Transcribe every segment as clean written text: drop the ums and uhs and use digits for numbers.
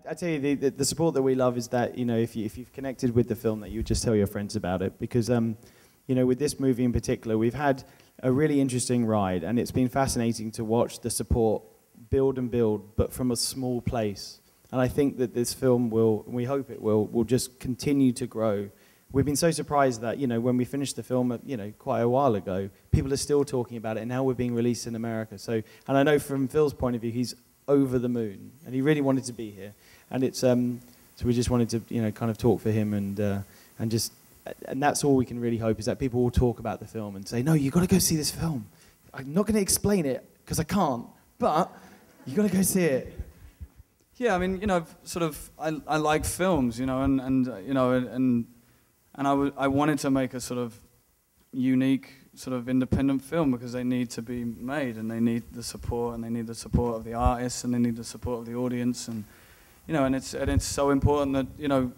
I tell you, the support that we love is that, if you've connected with the film, that you just tell your friends about it. Because, with this movie in particular, we've had a really interesting ride, and it's been fascinating to watch the support build and build, but from a small place. And I think that this film we hope it will just continue to grow. We've been so surprised that, when we finished the film, quite a while ago, people are still talking about it, and now we're being released in America. And I know from Phil's point of view, he's over the moon, and he really wanted to be here. And it's so we just wanted to, kind of talk for him, and that's all we can really hope, is that people will talk about the film and say, no, you've got to go see this film. I'm not going to explain it because I can't, but you've got to go see it. Yeah, I mean, I like films, and I wanted to make a sort of unique, sort of independent film, because they need to be made, and they need the support, and they need the support of the artists, and they need the support of the audience, and it's so important that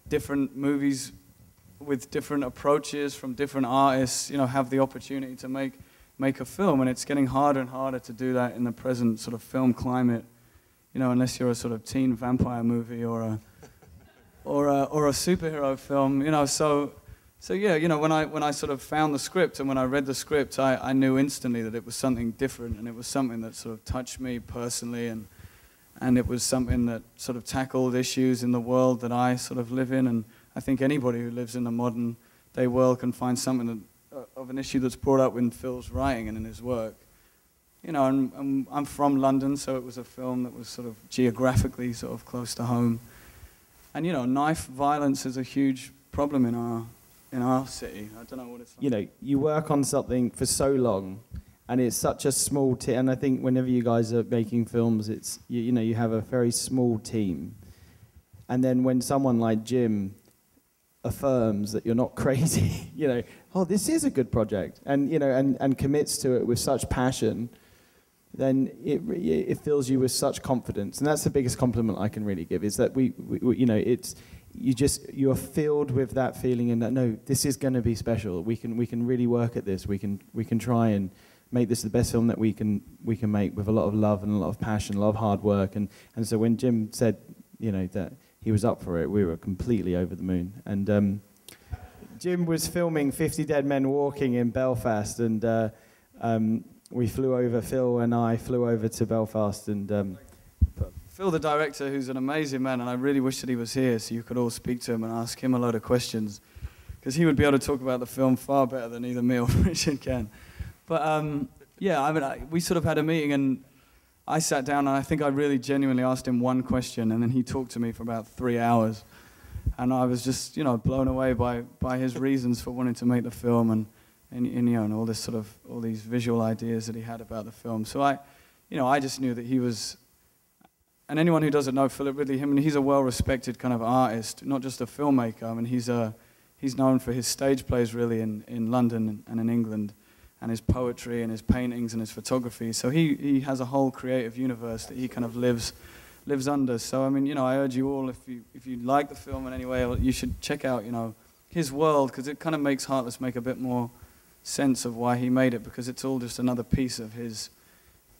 different movies with different approaches from different artists, have the opportunity to make a film, and it's getting harder and harder to do that in the present sort of film climate, unless you're a sort of teen vampire movie or a superhero film, So yeah, when I sort of found the script and when I read the script, I knew instantly that it was something different, and it was something that sort of touched me personally, and it was something that sort of tackled issues in the world that I sort of live in, and I think anybody who lives in the modern day world can find something of an issue that's brought up in Phil's writing and in his work. And I'm from London, so it was a film that was sort of geographically sort of close to home. And knife violence is a huge problem in our city. I don't know what it's like. You work on something for so long, and it's such a small team. And I think whenever you guys are making films, it's you have a very small team. And then when someone like Jim affirms that you're not crazy, oh, this is a good project, and and commits to it with such passion, then it fills you with such confidence. And that's the biggest compliment I can really give, is that you're filled with that feeling, and that, no, this is going to be special. We can really work at this. We can try and make this the best film that we can make, with a lot of love and a lot of passion, a lot of hard work. And so when Jim said, that he was up for it, we were completely over the moon. And Jim was filming 50 Dead Men Walking in Belfast, and Phil and I flew over to Belfast, and Phil, the director, who's an amazing man, and I really wish that he was here so you could all speak to him and ask him a load of questions, because he would be able to talk about the film far better than either me or Richard can. But we sort of had a meeting, and I sat down, and I think I really genuinely asked him one question, and then he talked to me for about 3 hours, and I was just blown away by his reasons for wanting to make the film, and all these visual ideas that he had about the film. So I just knew that he was. And anyone who doesn't know Philip Ridley, he's a well-respected kind of artist, not just a filmmaker. I mean, he's known for his stage plays, really, in London and in England, and his poetry and his paintings and his photography. So he has a whole creative universe that he kind of lives under. So I mean, I urge you all, if you like the film in any way, you should check out, his world, because it kind of makes Heartless make a bit more sense of why he made it, because it's all just another piece of his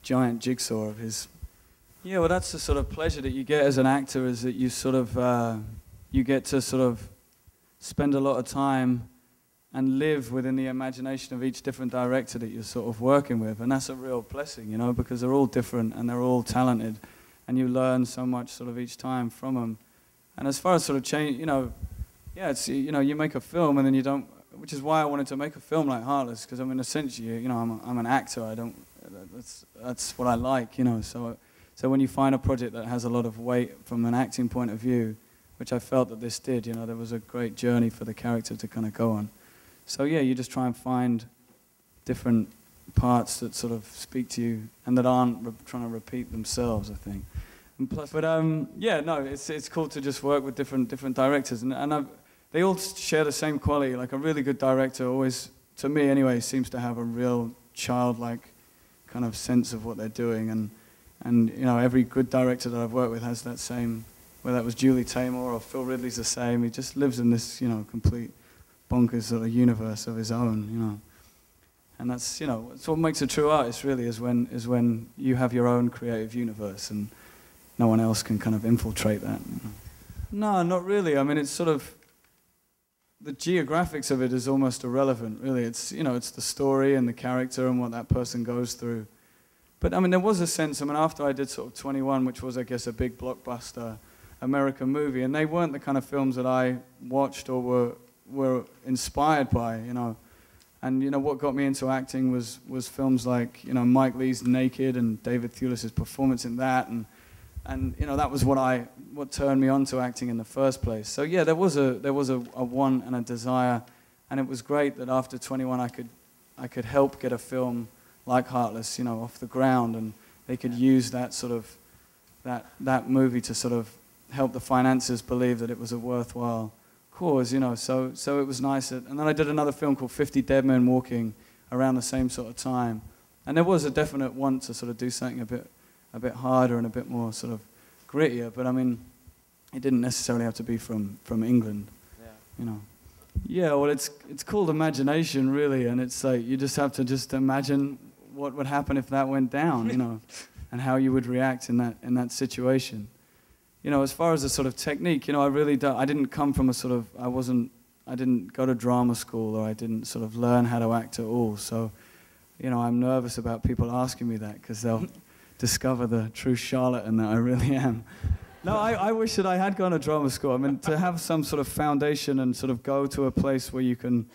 giant jigsaw of his. Yeah, well, that's the sort of pleasure that you get as an actor, is that you sort of you get to sort of spend a lot of time and live within the imagination of each different director that you're sort of working with, and that's a real blessing, because they're all different and they're all talented, and you learn so much sort of each time from them. And as far as sort of change, it's you make a film and then you don't, which is why I wanted to make a film like Heartless, because I mean, essentially, I'm an actor. That's what I like, So when you find a project that has a lot of weight from an acting point of view, which I felt that this did, there was a great journey for the character to kind of go on. So yeah, you just try and find different parts that sort of speak to you and that aren't trying to repeat themselves, I think. But it's cool to just work with different directors, and they all share the same quality. Like, a really good director always, to me anyway, seems to have a real childlike kind of sense of what they're doing, and every good director that I've worked with has that same, whether that was Julie Taymor or Phil Ridley's the same. He just lives in this, complete bonkers sort of universe of his own, And that's, it's what makes a true artist, really, is when you have your own creative universe. And, no one else can kind of infiltrate that. No, not really. I mean, it's sort of, the geographics of it is almost irrelevant, really. It's, you know, it's the story and the character and what that person goes through. But I mean, there was a sense, I mean, after I did sort of 21, which was, I guess, a big blockbuster American movie, and they weren't the kind of films that I watched or were inspired by, you know. And, you know, what got me into acting was films like, you know, Mike Leigh's Naked and David Thewlis's performance in that, and you know, that was what turned me on to acting in the first place. So yeah, there was a want and a desire, and it was great that after 21 I could help get a film like Heartless, you know, off the ground, and they could use that sort of that movie to sort of help the financiers believe that it was a worthwhile cause, you know. So it was nice. And then I did another film called 50 Dead Men Walking around the same sort of time, and there was a definite want to sort of do something a bit harder and a bit more sort of grittier. But I mean, it didn't necessarily have to be from England, you know. Yeah, well, it's called imagination, really, and it's like you just have to just imagine what would happen if that went down, you know, and how you would react in that situation. You know, as far as the sort of technique, you know, I didn't come from a sort of, I didn't go to drama school, or I didn't sort of learn how to act at all. So, you know, I'm nervous about people asking me that, because they'll discover the true charlatan that I really am. No, I wish that I had gone to drama school. I mean, to have some sort of foundation and sort of go to a place where you can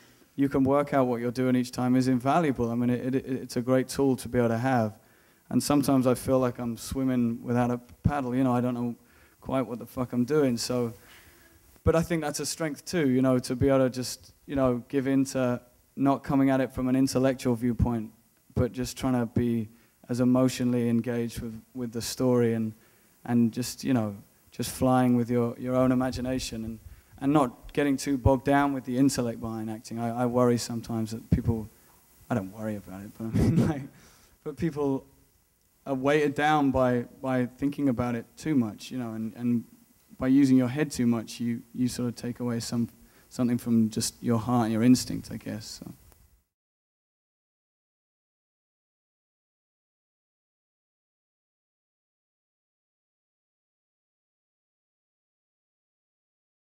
work out what you're doing each time is invaluable. I mean, it's a great tool to be able to have. And sometimes I feel like I'm swimming without a paddle. You know, I don't know quite what the fuck I'm doing. So, but I think that's a strength too, you know, to be able to just, you know, give in to not coming at it from an intellectual viewpoint, but just trying to be as emotionally engaged with the story, and just, you know, just flying with your own imagination, and not getting too bogged down with the intellect behind acting. I worry sometimes that people, I don't worry about it, but I mean, like, but people are weighted down by thinking about it too much, you know, and by using your head too much, you sort of take away something from just your heart and your instinct, I guess. So.